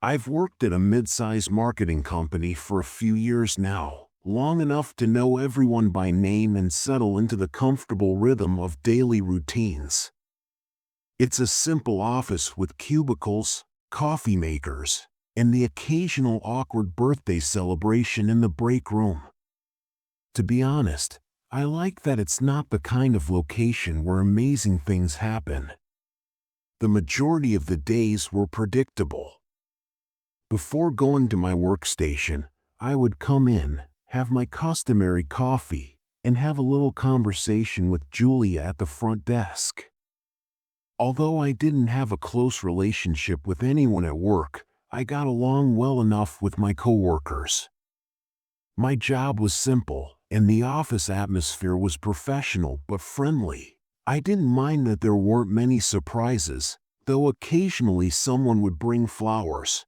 I've worked at a mid-size marketing company for a few years now, long enough to know everyone by name and settle into the comfortable rhythm of daily routines. It's a simple office with cubicles, coffee makers, and the occasional awkward birthday celebration in the break room. To be honest, I like that it's not the kind of location where amazing things happen. The majority of the days were predictable. Before going to my workstation, I would come in, have my customary coffee, and have a little conversation with Julia at the front desk. Although I didn't have a close relationship with anyone at work, I got along well enough with my coworkers. My job was simple, and the office atmosphere was professional but friendly. I didn't mind that there weren't many surprises, though occasionally someone would bring flowers.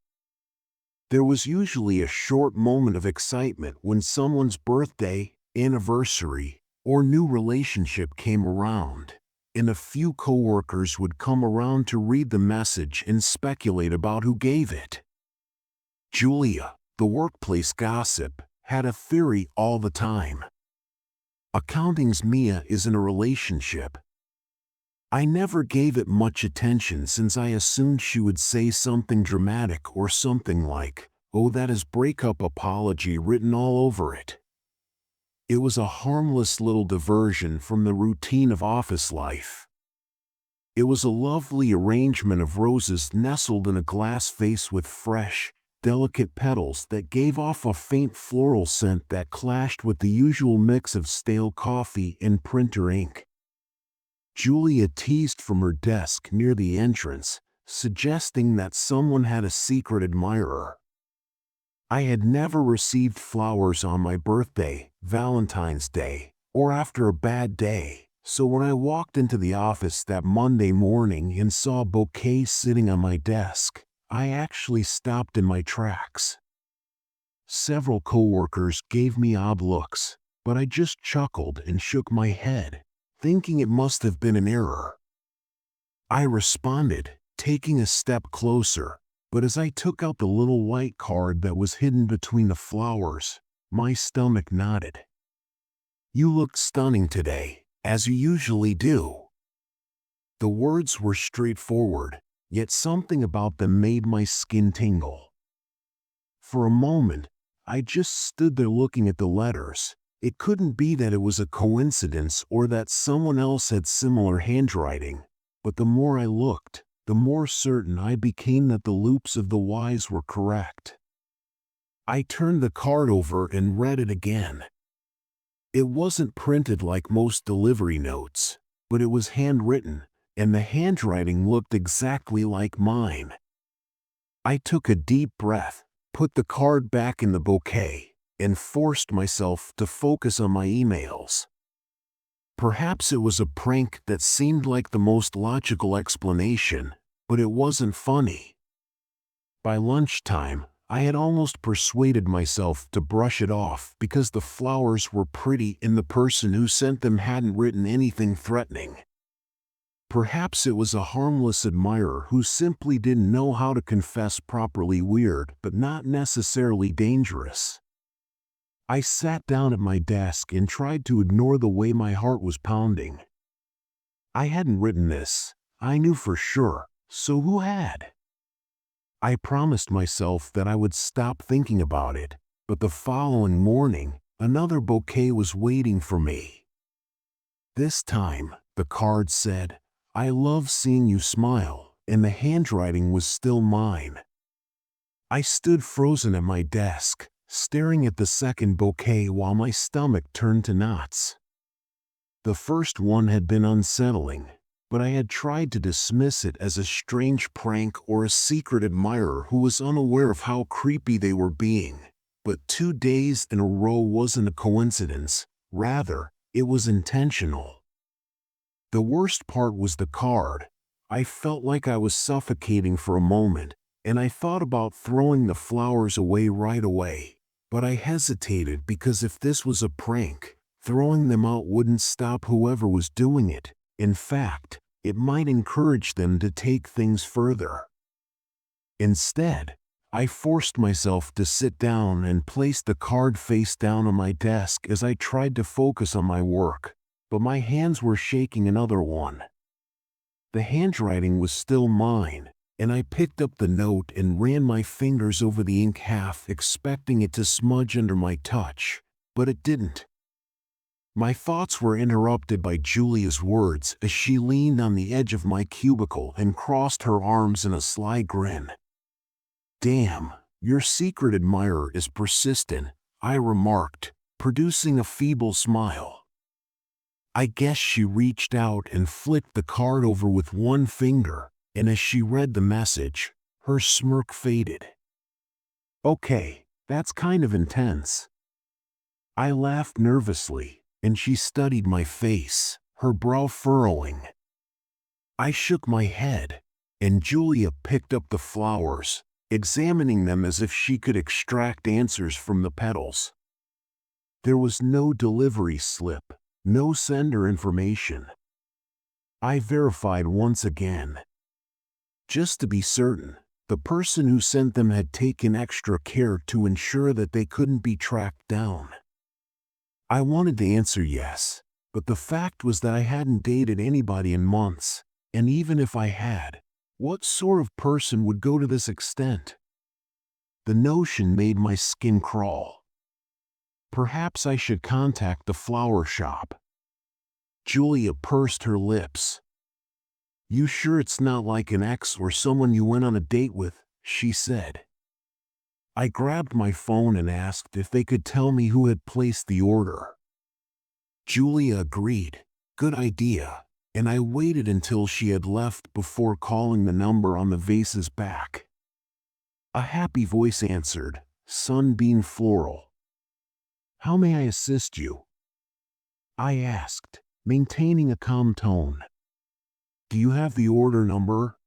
There was usually a short moment of excitement when someone's birthday, anniversary, or new relationship came around, and a few coworkers would come around to read the message and speculate about who gave it. Julia, the workplace gossip, had a theory all the time. Accounting's Mia is in a relationship. I never gave it much attention since I assumed she would say something dramatic or something like, "Oh, that is breakup apology written all over it." It was a harmless little diversion from the routine of office life. It was a lovely arrangement of roses nestled in a glass vase with fresh, delicate petals that gave off a faint floral scent that clashed with the usual mix of stale coffee and printer ink. Julia teased from her desk near the entrance, suggesting that someone had a secret admirer. I had never received flowers on my birthday, Valentine's Day, or after a bad day, so when I walked into the office that Monday morning and saw a bouquet sitting on my desk, I actually stopped in my tracks. Several coworkers gave me odd looks, but I just chuckled and shook my head, thinking it must have been an error. I responded, taking a step closer, but as I took out the little white card that was hidden between the flowers, my stomach knotted. "You look stunning today, as you usually do." The words were straightforward, yet something about them made my skin tingle. For a moment, I just stood there looking at the letters. It couldn't be that it was a coincidence or that someone else had similar handwriting, but the more I looked, the more certain I became that the loops of the Y's were correct. I turned the card over and read it again. It wasn't printed like most delivery notes, but it was handwritten, and the handwriting looked exactly like mine. I took a deep breath, put the card back in the bouquet, and forced myself to focus on my emails. Perhaps it was a prank that seemed like the most logical explanation, but it wasn't funny. By lunchtime, I had almost persuaded myself to brush it off because the flowers were pretty and the person who sent them hadn't written anything threatening. Perhaps it was a harmless admirer who simply didn't know how to confess properly. Weird, but not necessarily dangerous. I sat down at my desk and tried to ignore the way my heart was pounding. I hadn't written this, I knew for sure, so who had? I promised myself that I would stop thinking about it, but the following morning, another bouquet was waiting for me. This time, the card said, "I love seeing you smile," and the handwriting was still mine. I stood frozen at my desk, staring at the second bouquet while my stomach turned to knots. The first one had been unsettling, but I had tried to dismiss it as a strange prank or a secret admirer who was unaware of how creepy they were being. But 2 days in a row wasn't a coincidence, rather, it was intentional. The worst part was the card. I felt like I was suffocating for a moment, and I thought about throwing the flowers away right away. But I hesitated because if this was a prank, throwing them out wouldn't stop whoever was doing it. In fact, it might encourage them to take things further. Instead, I forced myself to sit down and placed the card face down on my desk as I tried to focus on my work, but my hands were shaking another one. The handwriting was still mine, and I picked up the note and ran my fingers over the ink, half expecting it to smudge under my touch, but it didn't. My thoughts were interrupted by Julia's words as she leaned on the edge of my cubicle and crossed her arms in a sly grin. "Damn, your secret admirer is persistent," I remarked, producing a feeble smile. I guess she reached out and flicked the card over with one finger, and as she read the message, her smirk faded. "Okay, that's kind of intense." I laughed nervously, and she studied my face, her brow furrowing. I shook my head, and Julia picked up the flowers, examining them as if she could extract answers from the petals. There was no delivery slip, no sender information. I verified once again. Just to be certain, the person who sent them had taken extra care to ensure that they couldn't be tracked down. I wanted to answer yes, but the fact was that I hadn't dated anybody in months, and even if I had, what sort of person would go to this extent? The notion made my skin crawl. Perhaps I should contact the flower shop. Julia pursed her lips. "You sure it's not like an ex or someone you went on a date with?" she said. I grabbed my phone and asked if they could tell me who had placed the order. Julia agreed. Good idea, and I waited until she had left before calling the number on the vase's back. A happy voice answered, "Sunbeam Floral." "How may I assist you?" I asked, maintaining a calm tone. "Do you have the order number?"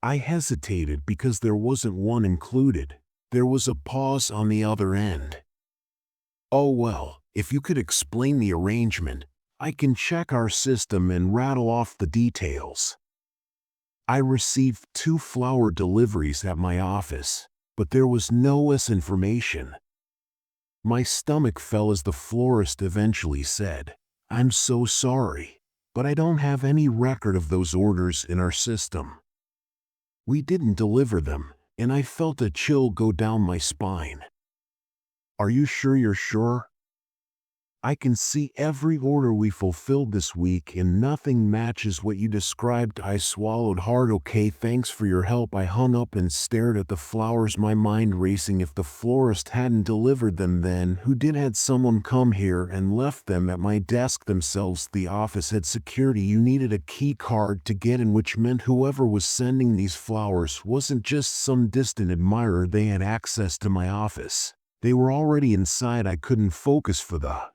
I hesitated because there wasn't one included. There was a pause on the other end. "Oh well, if you could explain the arrangement, I can check our system and rattle off the details." I received 2 flower deliveries at my office, but there was no information. My stomach fell as the florist eventually said, "I'm so sorry, but I don't have any record of those orders in our system." We didn't deliver them, and I felt a chill go down my spine. "Are you sure you're sure? I can see every order we fulfilled this week and nothing matches what you described." I swallowed hard. "Okay, thanks for your help." I hung up and stared at the flowers, my mind racing. If the florist hadn't delivered them, then who did? Had someone come here and left them at my desk themselves? The office had security. You needed a key card to get in, which meant whoever was sending these flowers wasn't just some distant admirer. They had access to my office. They were already inside. I couldn't focus for the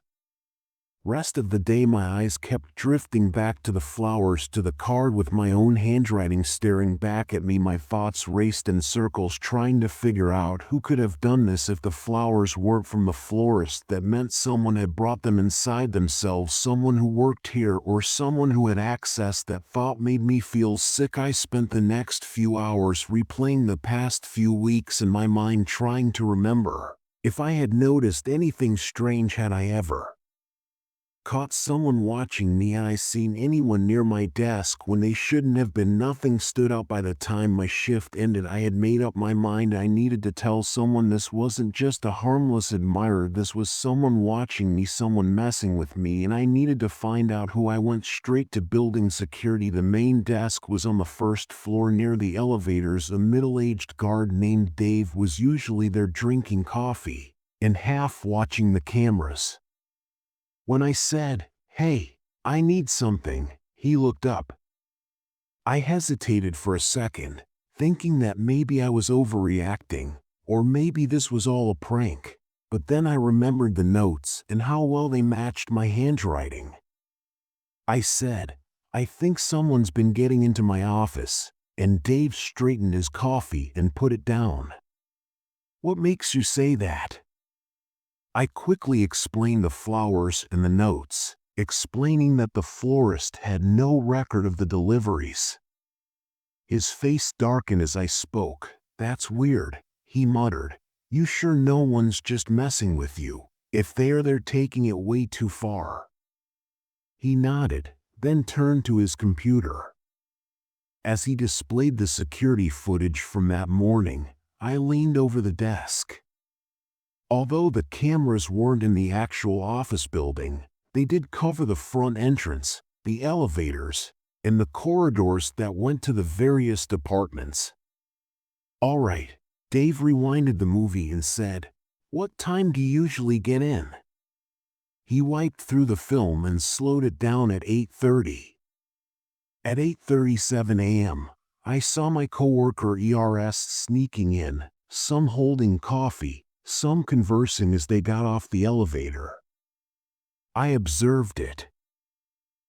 rest of the day. My eyes kept drifting back to the flowers, to the card with my own handwriting staring back at me. My thoughts raced in circles, trying to figure out who could have done this. If the flowers weren't from the florist, that meant someone had brought them inside themselves, someone who worked here or someone who had access. That thought made me feel sick. I spent the next few hours replaying the past few weeks in my mind, trying to remember if I had noticed anything strange. Had I ever caught someone watching me? Had I seen anyone near my desk when they shouldn't have been? Nothing stood out. By the time my shift ended, I had made up my mind. I needed to tell someone. This wasn't just a harmless admirer. This was someone watching me, someone messing with me, and I needed to find out who. I went straight to building security. The main desk was on the first floor near the elevators. A middle-aged guard named Dave was usually there, drinking coffee and half watching the cameras. When I said, "Hey, I need something," he looked up. I hesitated for a second, thinking that maybe I was overreacting, or maybe this was all a prank. But then I remembered the notes and how well they matched my handwriting. I said, "I think someone's been getting into my office," and Dave straightened his coffee and put it down. "What makes you say that?" I quickly explained the flowers and the notes, explaining that the florist had no record of the deliveries. His face darkened as I spoke. "That's weird," he muttered. "You sure no one's just messing with you? If they're taking it way too far." He nodded, then turned to his computer. As he displayed the security footage from that morning, I leaned over the desk. Although the cameras weren't in the actual office building, they did cover the front entrance, the elevators, and the corridors that went to the various departments. "All right," Dave rewinded the movie and said, "What time do you usually get in?" He wiped through the film and slowed it down at 8:30. At 8:37 a.m., I saw my coworker ERS sneaking in, some holding coffee, some conversing as they got off the elevator. I observed it.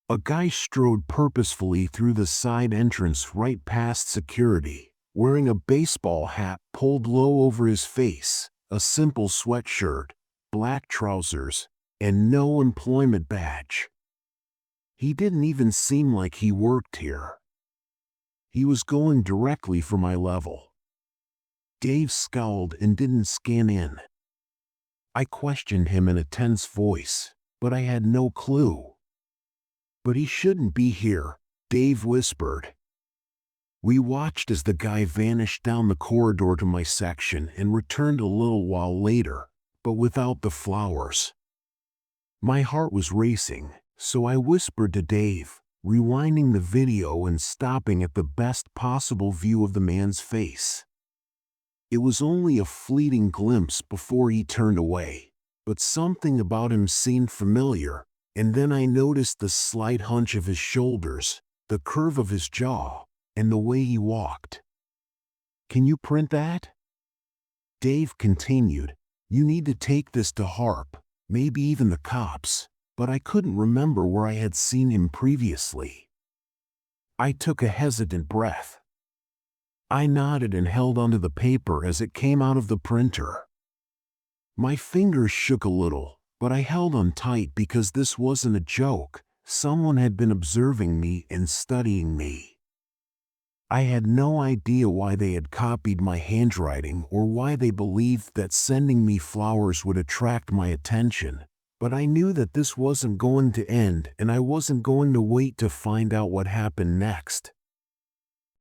A guy strode purposefully through the side entrance right past security, wearing a baseball hat pulled low over his face, a simple sweatshirt, black trousers, and no employment badge. He didn't even seem like he worked here. He was going directly for my level. Dave scowled and didn't scan in. I questioned him in a tense voice, but I had no clue. "But he shouldn't be here," Dave whispered. We watched as the guy vanished down the corridor to my section and returned a little while later, but without the flowers. My heart was racing, so I whispered to Dave, rewinding the video and stopping at the best possible view of the man's face. It was only a fleeting glimpse before he turned away, but something about him seemed familiar, and then I noticed the slight hunch of his shoulders, the curve of his jaw, and the way he walked. "Can you print that?" Dave continued. "You need to take this to Harp, maybe even the cops," but I couldn't remember where I had seen him previously. I took a hesitant breath. I nodded and held onto the paper as it came out of the printer. My fingers shook a little, but I held on tight because this wasn't a joke. Someone had been observing me and studying me. I had no idea why they had copied my handwriting or why they believed that sending me flowers would attract my attention, but I knew that this wasn't going to end and I wasn't going to wait to find out what happened next.